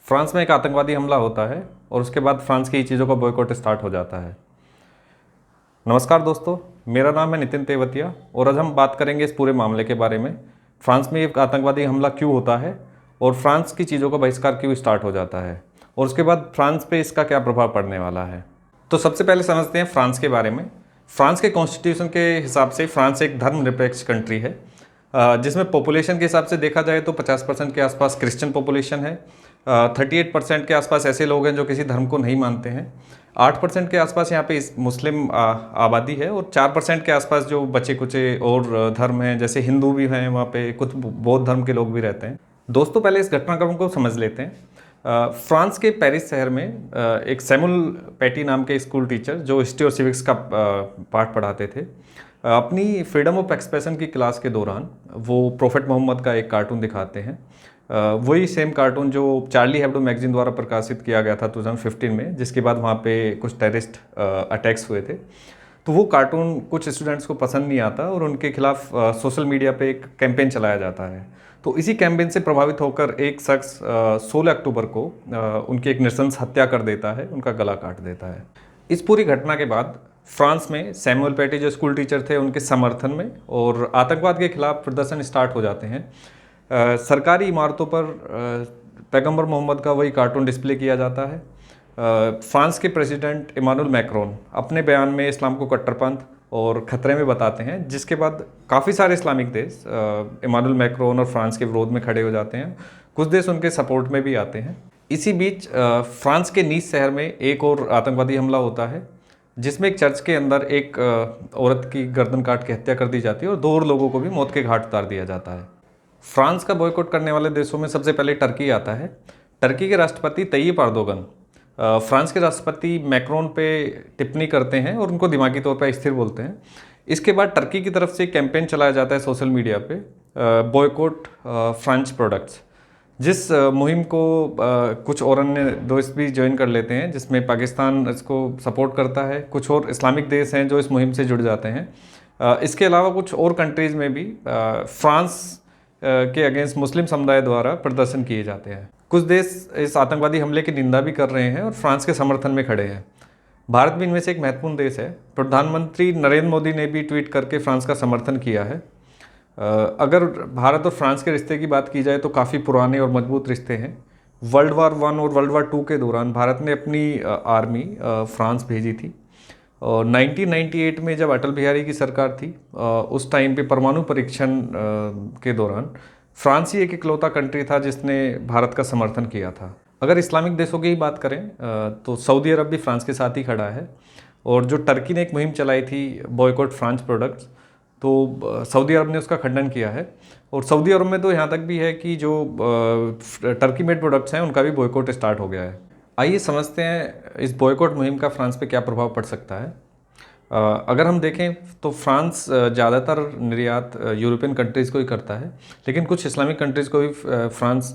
France में एक आतंकवादी हमला होता है और उसके बाद फ्रांस की चीज़ों का बॉयकॉट स्टार्ट हो जाता है। नमस्कार दोस्तों, मेरा नाम है नितिन तेवतिया और आज हम बात करेंगे इस पूरे मामले के बारे में। फ्रांस में एक आतंकवादी हमला क्यों होता है और फ्रांस की चीज़ों का बहिष्कार क्यों स्टार्ट हो जाता है और उसके बाद फ्रांस पे इसका क्या प्रभाव पड़ने वाला है। तो सबसे पहले समझते हैं फ्रांस के बारे में। फ्रांस के कॉन्स्टिट्यूशन के हिसाब से फ्रांस एक धर्मनिरपेक्ष कंट्री है, जिसमें पॉपुलेशन के हिसाब से देखा जाए तो 50% के आसपास क्रिश्चियन पॉपुलेशन है। 38% के आसपास ऐसे लोग हैं जो किसी धर्म को नहीं मानते हैं। 8% के आसपास यहाँ पे मुस्लिम आबादी है और 4% के आसपास जो बचे कुचे और धर्म हैं, जैसे हिंदू भी हैं, वहाँ पे कुछ बौद्ध धर्म के लोग भी रहते हैं। दोस्तों, पहले इस घटनाक्रम को समझ लेते हैं। फ्रांस के पेरिस शहर में एक सैमुअल पैटी नाम के स्कूल टीचर जो हिस्ट्री और सिविक्स का पाठ पढ़ाते थे, अपनी फ्रीडम ऑफ एक्सप्रेशन की क्लास के दौरान वो प्रोफेट मोहम्मद का एक कार्टून दिखाते हैं। वही सेम कार्टून जो चार्ली हेब्डो मैगजीन द्वारा प्रकाशित किया गया था 2015 में, जिसके बाद वहाँ पे कुछ टेररिस्ट अटैक्स हुए थे। तो वो कार्टून कुछ स्टूडेंट्स को पसंद नहीं आता और उनके खिलाफ सोशल मीडिया पे एक कैंपेन चलाया जाता है। तो इसी कैंपेन से प्रभावित होकर एक शख्स 16 अक्टूबर को उनकी एक नृशंस हत्या कर देता है, उनका गला काट देता है। इस पूरी घटना के बाद फ्रांस में सैमुअल पैटी जो स्कूल टीचर थे उनके समर्थन में और आतंकवाद के खिलाफ प्रदर्शन स्टार्ट हो जाते हैं। सरकारी इमारतों पर पैगंबर मोहम्मद का वही कार्टून डिस्प्ले किया जाता है। फ्रांस के प्रेसिडेंट इमानुएल मैक्रोन अपने बयान में इस्लाम को कट्टरपंथ और खतरे में बताते हैं, जिसके बाद काफ़ी सारे इस्लामिक देश इमानुएल मैक्रोन और फ्रांस के विरोध में खड़े हो जाते हैं। कुछ देश उनके सपोर्ट में भी आते हैं। इसी बीच फ्रांस के नीस शहर में एक और आतंकवादी हमला होता है, जिसमें एक चर्च के अंदर एक औरत की गर्दन काट के हत्या कर दी जाती है और 2 और लोगों को भी मौत के घाट उतार दिया जाता है। फ्रांस का बॉयकॉट करने वाले देशों में सबसे पहले टर्की आता है। टर्की के राष्ट्रपति तय्यिप एर्दोगन फ्रांस के राष्ट्रपति मैक्रोन पे टिप्पणी करते हैं और उनको दिमागी तौर पर अस्थिर बोलते हैं। इसके बाद टर्की की तरफ से कैंपेन चलाया जाता है सोशल मीडिया पे, बॉयकॉट फ्रेंच प्रोडक्ट्स, जिस मुहिम को कुछ और अन्य देश भी ज्वाइन कर लेते हैं, जिसमें पाकिस्तान इसको सपोर्ट करता है। कुछ और इस्लामिक देश हैं जो इस मुहिम से जुड़ जाते हैं। इसके अलावा कुछ और कंट्रीज़ में भी फ्रांस के अगेंस्ट मुस्लिम समुदाय द्वारा प्रदर्शन किए जाते हैं। कुछ देश इस आतंकवादी हमले की निंदा भी कर रहे हैं और फ्रांस के समर्थन में खड़े हैं। भारत भी इनमें से एक महत्वपूर्ण देश है। प्रधानमंत्री नरेंद्र मोदी ने भी ट्वीट करके फ्रांस का समर्थन किया है। अगर भारत और फ्रांस के रिश्ते की बात की जाए तो काफ़ी पुराने और मजबूत रिश्ते हैं। वर्ल्ड वार 1 और वर्ल्ड वार 2 के दौरान भारत ने अपनी आर्मी फ्रांस भेजी थी और 1998 में जब अटल बिहारी की सरकार थी, उस टाइम पे परमाणु परीक्षण के दौरान फ्रांस ही एक इकलौता कंट्री था जिसने भारत का समर्थन किया था। अगर इस्लामिक देशों की ही बात करें तो सऊदी अरब भी फ्रांस के साथ ही खड़ा है और जो टर्की ने एक मुहिम चलाई थी बॉयकॉट फ्रांस प्रोडक्ट्स, तो सऊदी अरब ने उसका खंडन किया है और सऊदी अरब में तो यहाँ तक भी है कि जो टर्की मेड प्रोडक्ट्स हैं उनका भी बॉयकॉट स्टार्ट हो गया है। आइए समझते हैं इस बॉयकॉट मुहिम का फ्रांस पे क्या प्रभाव पड़ सकता है। अगर हम देखें तो फ्रांस ज़्यादातर निर्यात यूरोपियन कंट्रीज़ को ही करता है, लेकिन कुछ इस्लामिक कंट्रीज़ को भी फ्रांस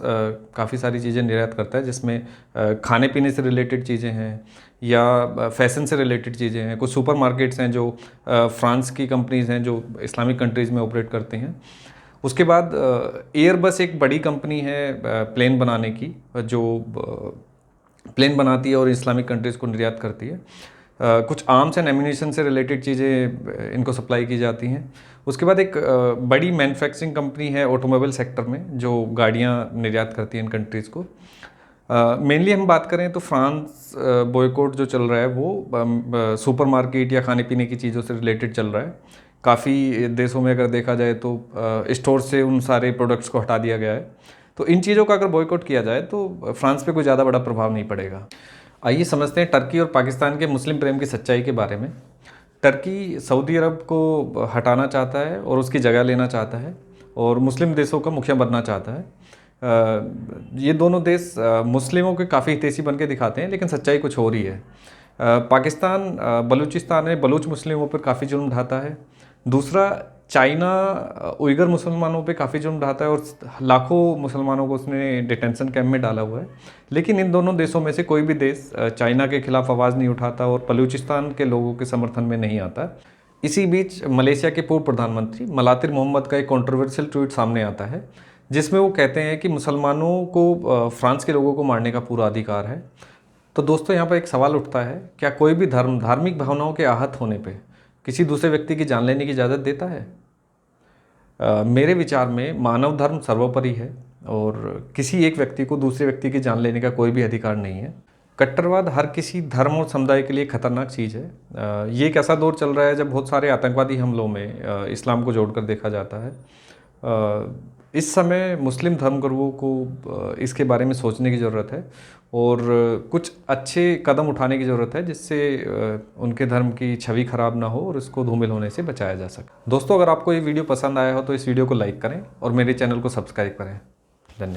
काफ़ी सारी चीज़ें निर्यात करता है, जिसमें खाने पीने से रिलेटेड चीज़ें हैं या फैशन से रिलेटेड चीज़ें हैं। कुछ सुपर मार्केट्स हैं जो फ्रांस की कंपनीज़ हैं जो इस्लामिक कंट्रीज़ में ऑपरेट करते हैं। उसके बाद एयरबस एक बड़ी कंपनी है प्लेन बनाने की, जो प्लेन बनाती है और इस्लामिक कंट्रीज़ को निर्यात करती है। कुछ आर्म्स एंड एम्यूनिशन से रिलेटेड चीज़ें इनको सप्लाई की जाती हैं। उसके बाद एक बड़ी मैन्युफैक्चरिंग कंपनी है ऑटोमोबाइल सेक्टर में जो गाड़ियाँ निर्यात करती हैं इन कंट्रीज़ को। मेनली हम बात करें तो फ्रांस बॉयकॉट जो चल रहा है वो सुपरमार्केट या खाने पीने की चीज़ों से रिलेटेड चल रहा है। काफ़ी देशों में अगर देखा जाए तो स्टोर से उन सारे प्रोडक्ट्स को हटा दिया गया है। तो इन चीज़ों का अगर बॉयकॉट किया जाए तो फ्रांस पे कोई ज़्यादा बड़ा प्रभाव नहीं पड़ेगा। आइए समझते हैं टर्की और पाकिस्तान के मुस्लिम प्रेम की सच्चाई के बारे में। टर्की सऊदी अरब को हटाना चाहता है और उसकी जगह लेना चाहता है और मुस्लिम देशों का मुखिया बनना चाहता है। ये दोनों देश मुस्लिमों के काफ़ी हितैषी बन के दिखाते हैं, लेकिन सच्चाई कुछ और ही है। पाकिस्तान बलूचिस्तान में बलूच मुस्लिमों पर काफ़ी जुल्म ढाता है। दूसरा, चाइना उइगर मुसलमानों पे काफ़ी जुल्म ढाता है और लाखों मुसलमानों को उसने डिटेंशन कैंप में डाला हुआ है। लेकिन इन दोनों देशों में से कोई भी देश चाइना के खिलाफ आवाज़ नहीं उठाता और बलूचिस्तान के लोगों के समर्थन में नहीं आता। इसी बीच मलेशिया के पूर्व प्रधानमंत्री मलातिर मोहम्मद का एक कंट्रोवर्शियल ट्वीट सामने आता है, जिसमें वो कहते हैं कि मुसलमानों को फ्रांस के लोगों को मारने का पूरा अधिकार है। तो दोस्तों यहाँ पर एक सवाल उठता है, क्या कोई भी धर्म धार्मिक भावनाओं के आहत होने पे किसी दूसरे व्यक्ति की जान लेने की इजाज़त देता है? मेरे विचार में मानव धर्म सर्वोपरि है और किसी एक व्यक्ति को दूसरे व्यक्ति की जान लेने का कोई भी अधिकार नहीं है। कट्टरवाद हर किसी धर्म और समुदाय के लिए खतरनाक चीज़ है। ये एक ऐसा दौर चल रहा है जब बहुत सारे आतंकवादी हमलों में इस्लाम को जोड़कर देखा जाता है। इस समय मुस्लिम धर्मगुरुओं को इसके बारे में सोचने की ज़रूरत है और कुछ अच्छे कदम उठाने की ज़रूरत है, जिससे उनके धर्म की छवि खराब ना हो और इसको धूमिल होने से बचाया जा सके। दोस्तों, अगर आपको ये वीडियो पसंद आया हो तो इस वीडियो को लाइक करें और मेरे चैनल को सब्सक्राइब करें। धन्यवाद।